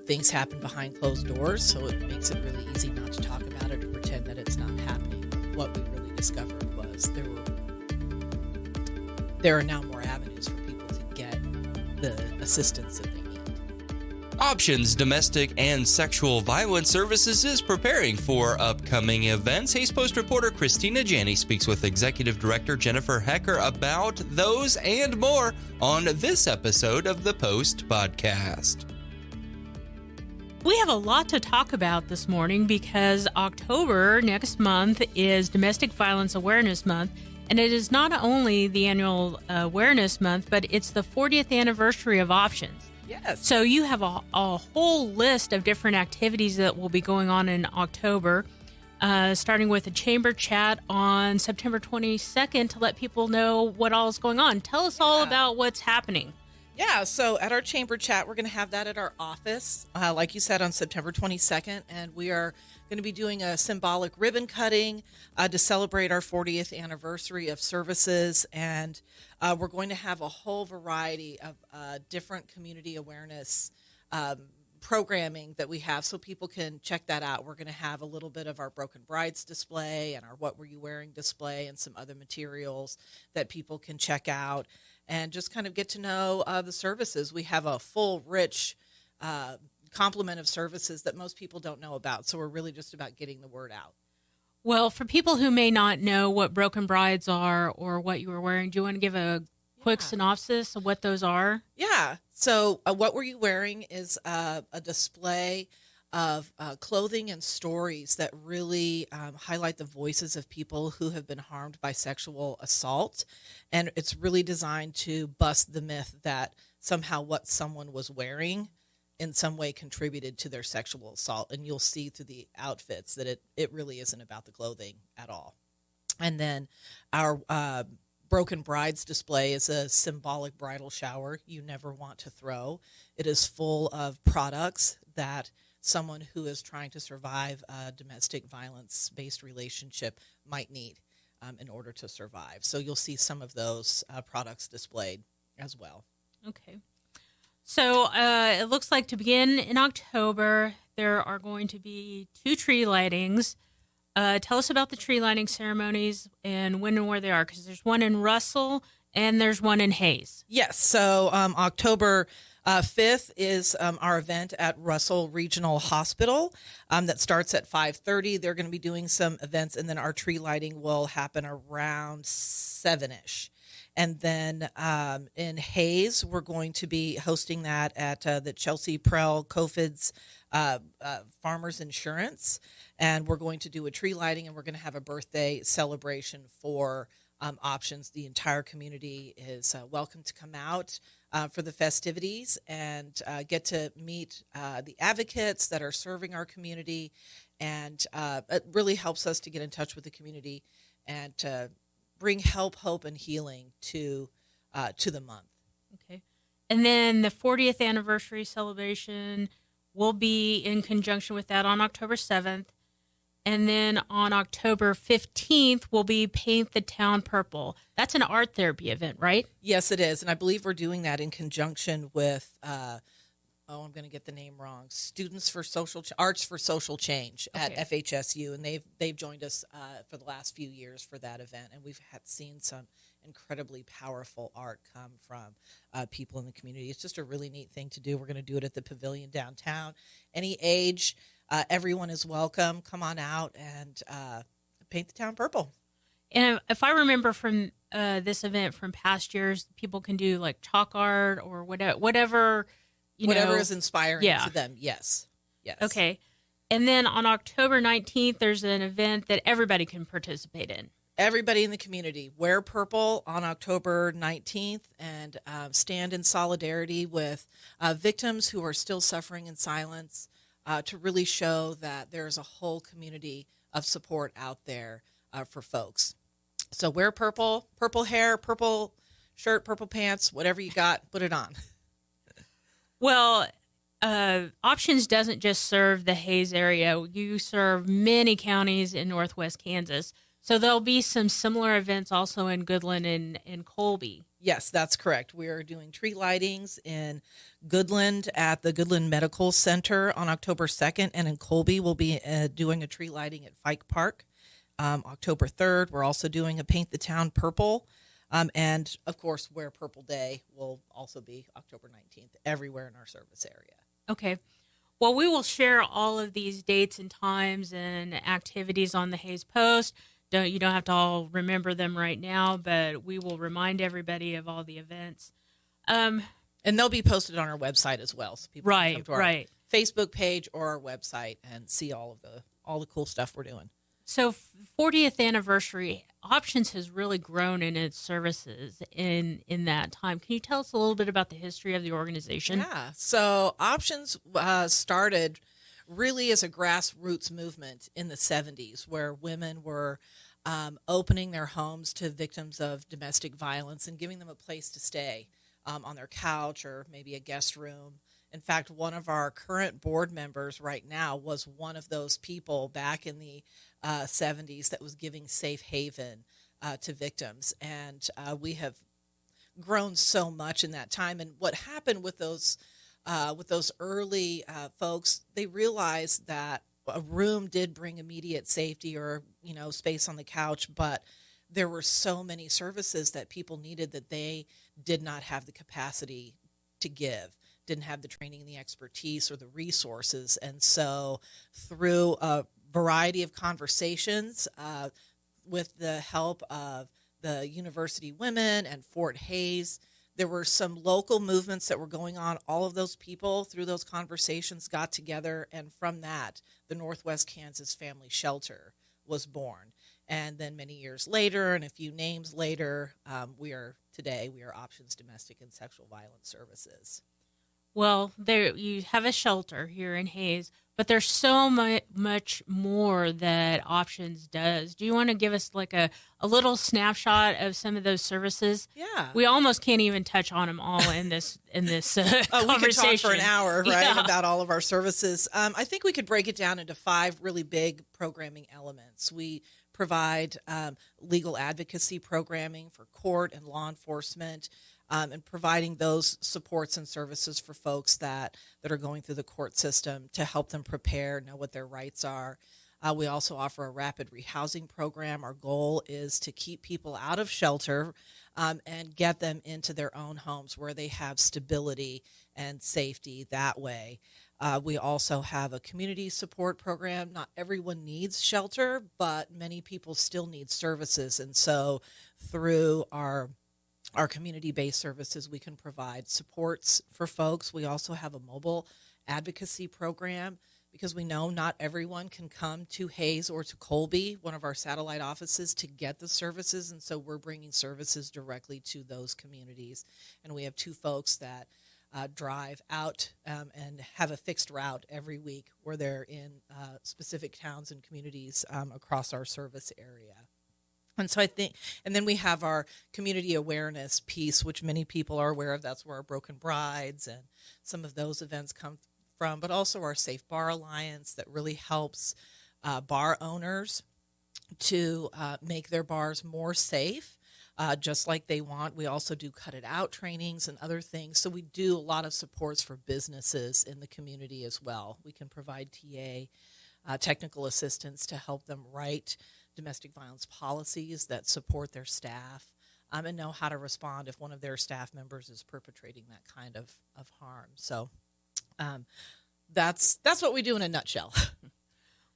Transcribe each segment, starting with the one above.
things happen behind closed doors, so it makes it really easy not to talk about it or pretend that it's not happening. What we really discovered was there are now more avenues for people to get the assistance that they need. Options Domestic and Sexual Violence Services is preparing for upcoming events. Hays Post reporter Cristina Janney speaks with Executive Director Jennifer Hecker about those and more on this episode of the Post Podcast. We have a lot to talk about this morning because October next month is Domestic Violence Awareness Month, and it is not only the annual awareness month, but it's the 40th anniversary of Options. Yes. So you have a whole list of different activities that will be going on in October, starting with a chamber chat on September 22nd to let people know what all is going on. Tell us all about what's happening. Yeah, so at our chamber chat, we're going to have that at our office, like you said, on September 22nd, and we are going to be doing a symbolic ribbon cutting to celebrate our 40th anniversary of services, and we're going to have a whole variety of different community awareness programming that we have, so people can check that out. We're going to have a little bit of our Broken Brides display and our What Were You Wearing display and some other materials that people can check out and just kind of get to know the services. We have a full, rich complement of services that most people don't know about, so we're really just about getting the word out. Well, for people who may not know what Broken Brides are or what you were wearing, do you want to give a quick synopsis of what those are? Yeah. So What Were You Wearing is a display of clothing and stories that really highlight the voices of people who have been harmed by sexual assault. And it's really designed to bust the myth that somehow what someone was wearing in some way contributed to their sexual assault. And you'll see through the outfits that it really isn't about the clothing at all. And then our Broken Brides display is a symbolic bridal shower you never want to throw. It is full of products that someone who is trying to survive a domestic violence-based relationship might need in order to survive. So you'll see some of those products displayed as well. Okay. So it looks like to begin in October, there are going to be 2 tree lightings. Tell us about the tree lighting ceremonies and when and where they are, because there's one in Russell and there's one in Hays. Yes. So October 5th is our event at Russell Regional Hospital that starts at 5:30. They're going to be doing some events, and then our tree lighting will happen around 7-ish. And then in Hays, we're going to be hosting that at the Chelsea Prell Cofid's Farmers Insurance. And we're going to do a tree lighting, and we're going to have a birthday celebration for Options. The entire community is welcome to come out for the festivities and get to meet the advocates that are serving our community. And it really helps us to get in touch with the community and to bring help, hope, and healing to the month. Okay. And then the 40th anniversary celebration will be in conjunction with that on October 7th. And then on October 15th will be Paint the Town Purple. That's an art therapy event, right? Yes, it is. And I believe we're doing that in conjunction with, I'm going to get the name wrong, Students for Social Arts for Social Change at FHSU. And they've joined us for the last few years for that event. And we've seen some incredibly powerful art come from people in the community. It's just a really neat thing to do. We're going to do it at the Pavilion downtown. Any age, everyone is welcome. Come on out and paint the town purple. And if I remember from this event from past years, people can do like chalk art or whatever is inspiring to them. Yes. Okay. And then on October 19th, there's an event that everybody can participate in. Everybody in the community, wear purple on October 19th and stand in solidarity with victims who are still suffering in silence to really show that there's a whole community of support out there for folks. So wear purple hair, purple shirt, purple pants, whatever you got, put it on. Well, Options doesn't just serve the Hays area. You serve many counties in northwest Kansas. So there'll be some similar events also in Goodland and Colby. Yes, that's correct. We are doing tree lightings in Goodland at the Goodland Medical Center on October 2nd, and in Colby, we'll be doing a tree lighting at Fike Park October 3rd. We're also doing a Paint the Town Purple. And, of course, Wear Purple Day will also be October 19th everywhere in our service area. Okay. Well, we will share all of these dates and times and activities on the Hayes Post. You don't have to all remember them right now, but we will remind everybody of all the events. And they'll be posted on our website as well, so people can come to our Facebook page or our website and see all the cool stuff we're doing. So 40th anniversary, Options has really grown in its services in that time. Can you tell us a little bit about the history of the organization? Yeah, so Options started really as a grassroots movement in the 70s, where women were opening their homes to victims of domestic violence and giving them a place to stay on their couch or maybe a guest room. In fact, one of our current board members right now was one of those people back in the 70s that was giving safe haven to victims. And we have grown so much in that time. And what happened with those early folks, they realized that a room did bring immediate safety or, space on the couch, but there were so many services that people needed that they did not have the capacity to give, didn't have the training and the expertise or the resources. And so through a variety of conversations with the help of the University Women and Fort Hayes, there were some local movements that were going on. All of those people through those conversations got together, and from that, the Northwest Kansas Family Shelter was born. And then many years later, and a few names later, we are Options Domestic and Sexual Violence Services. Well, there you have a shelter here in Hayes, but there's so much more that Options does. Do you want to give us like a little snapshot of some of those services? Yeah. We almost can't even touch on them all in this conversation. We could talk for an hour, right, about all of our services. I think we could break it down into 5 really big programming elements. We provide legal advocacy programming for court and law enforcement, and providing those supports and services for folks that are going through the court system to help them prepare, know what their rights are. We also offer a rapid rehousing program. Our goal is to keep people out of shelter and get them into their own homes where they have stability and safety that way. We also have a community support program. Not everyone needs shelter, but many people still need services. And so through our community-based services, we can provide supports for folks. We also have a mobile advocacy program because we know not everyone can come to Hayes or to Colby, one of our satellite offices, to get the services. And so we're bringing services directly to those communities. And we have 2 folks that drive out and have a fixed route every week where they're in specific towns and communities across our service area. And so and then we have our community awareness piece, which many people are aware of. That's where our Broken Brides and some of those events come from, but also our Safe Bar Alliance that really helps bar owners to make their bars more safe, just like they want. We also do cut it out trainings and other things. So we do a lot of supports for businesses in the community as well. We can provide TA technical assistance to help them write domestic violence policies that support their staff and know how to respond if one of their staff members is perpetrating that kind of harm. So that's what we do in a nutshell.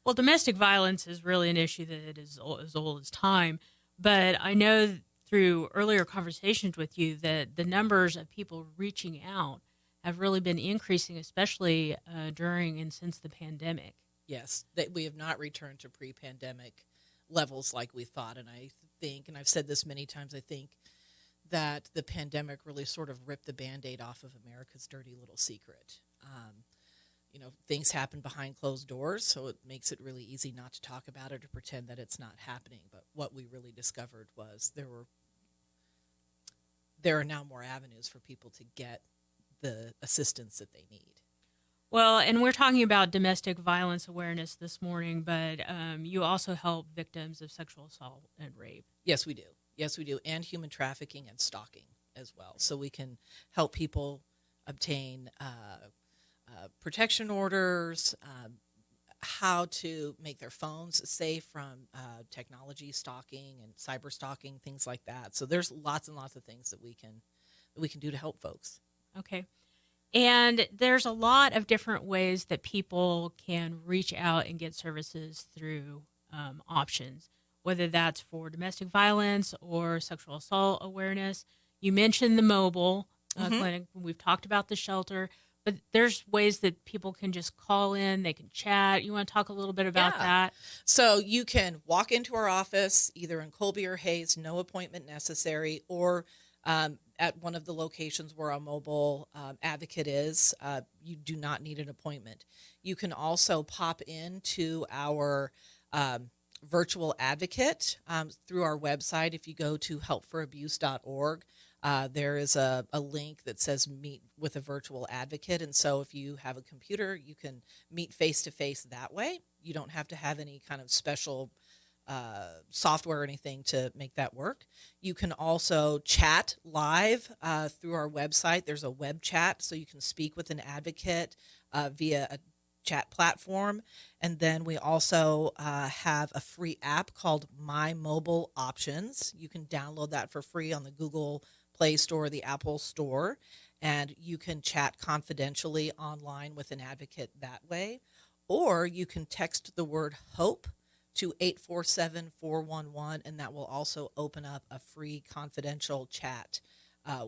Well, domestic violence is really an issue that is as old as time, but I know through earlier conversations with you that the numbers of people reaching out have really been increasing, especially during and since the pandemic. Yes, that we have not returned to pre-pandemic levels like we thought. And I think, and I've said this many times, I think that the pandemic really sort of ripped the Band-Aid off of America's dirty little secret. Things happen behind closed doors, so it makes it really easy not to talk about it or pretend that it's not happening. But what we really discovered was there are now more avenues for people to get the assistance that they need. Well, and we're talking about domestic violence awareness this morning, but you also help victims of sexual assault and rape. Yes, we do. Yes, we do. And human trafficking and stalking. as well. So we can help people obtain protection orders, how to make their phones safe from technology stalking and cyber stalking, things like that. So there's lots and lots of things that we can do to help folks. Okay. And there's a lot of different ways that people can reach out and get services through options, whether that's for domestic violence or sexual assault awareness. You mentioned the mobile clinic. We've talked about the shelter, but there's ways that people can just call in, they can chat. You want to talk a little bit about that? So you can walk into our office, either in Colby or Hayes, no appointment necessary, or at one of the locations where our mobile advocate is. You do not need an appointment. You can also pop into our virtual advocate through our website. If you go to helpforabuse.org, there is a link that says meet with a virtual advocate. And so if you have a computer, you can meet face-to-face that way. You don't have to have any kind of special software or anything to make that work. You can also chat live through our website. There's a web chat, so you can speak with an advocate via a chat platform. And then we also have a free app called My Mobile Options. You can download that for free on the Google Play Store or the Apple Store, and you can chat confidentially online with an advocate that way. Or you can text the word HOPE to 847-411, and that will also open up a free confidential chat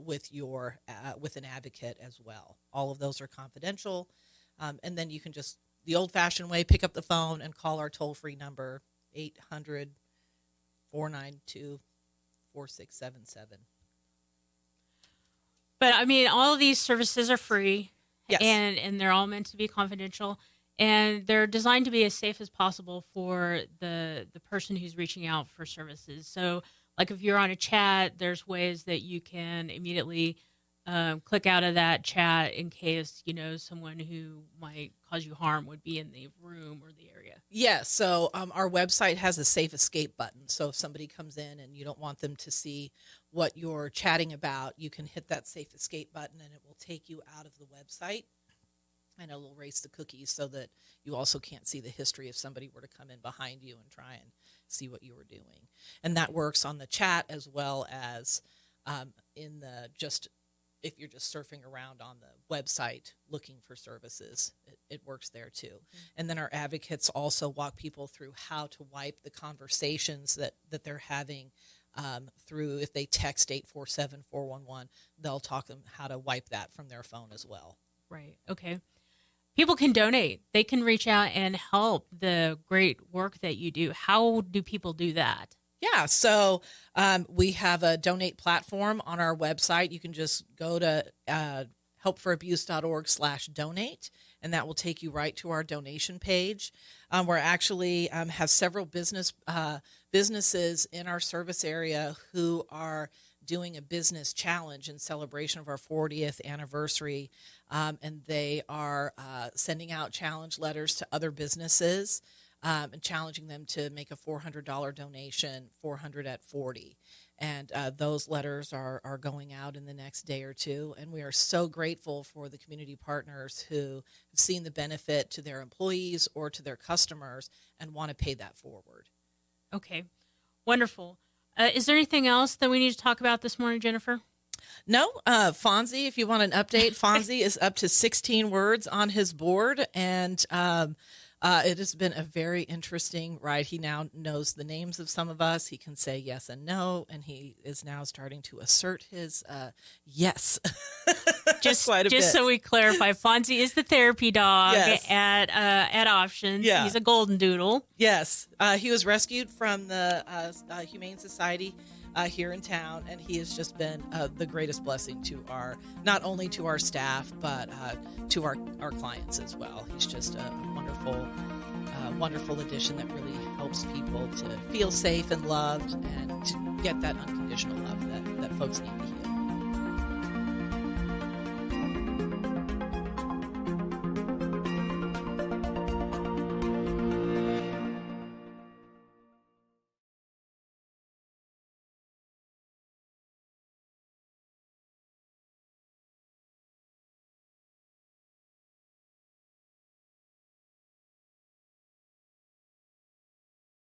with an advocate as well. All of those are confidential. And then you can just, the old-fashioned way, pick up the phone and call our toll-free number, 800-492-4677. But, I mean, all of these services are free, yes, and they're all meant to be confidential, and they're designed to be as safe as possible for the person who's reaching out for services. So, like if you're on a chat, there's ways that you can immediately click out of that chat in case, someone who might cause you harm would be in the room or the area. Yes. So our website has a safe escape button. So if somebody comes in and you don't want them to see what you're chatting about, you can hit that safe escape button and it will take you out of the website, and it will erase the cookies so that you also can't see the history if somebody were to come in behind you and try and see what you were doing. And that works on the chat as well as in the if you're just surfing around on the website looking for services, it works there too. Mm-hmm. And then our advocates also walk people through how to wipe the conversations that they're having through. If they text 847-411, they'll talk them how to wipe that from their phone as well. Right. Okay. People can donate. They can reach out and help the great work that you do. How do people do that? Yeah, so we have a donate platform on our website. You can just go to helpforabuse.org/donate, and that will take you right to our donation page. We're actually have several businesses in our service area who are doing a business challenge in celebration of our 40th anniversary, and they are sending out challenge letters to other businesses and challenging them to make a $400 donation, 400 at 40. And those letters are going out in the next day or two. And we are so grateful for the community partners who have seen the benefit to their employees or to their customers and want to pay that forward. Okay, wonderful. Is there anything else that we need to talk about this morning, Jennifer? No. Fonzie, if you want an update, Fonzie is up to 16 words on his board, and it has been a very interesting ride. He now knows the names of some of us. He can say yes and no, and he is now starting to assert his yes. Just so we clarify, Fonzie is the therapy dog yes. at Options. Yeah. He's a golden doodle. Yes. He was rescued from the Humane Society here in town, and he has just been the greatest blessing to not only to our staff, but to our clients as well. He's just a wonderful addition that really helps people to feel safe and loved and to get that unconditional love that folks need to heal.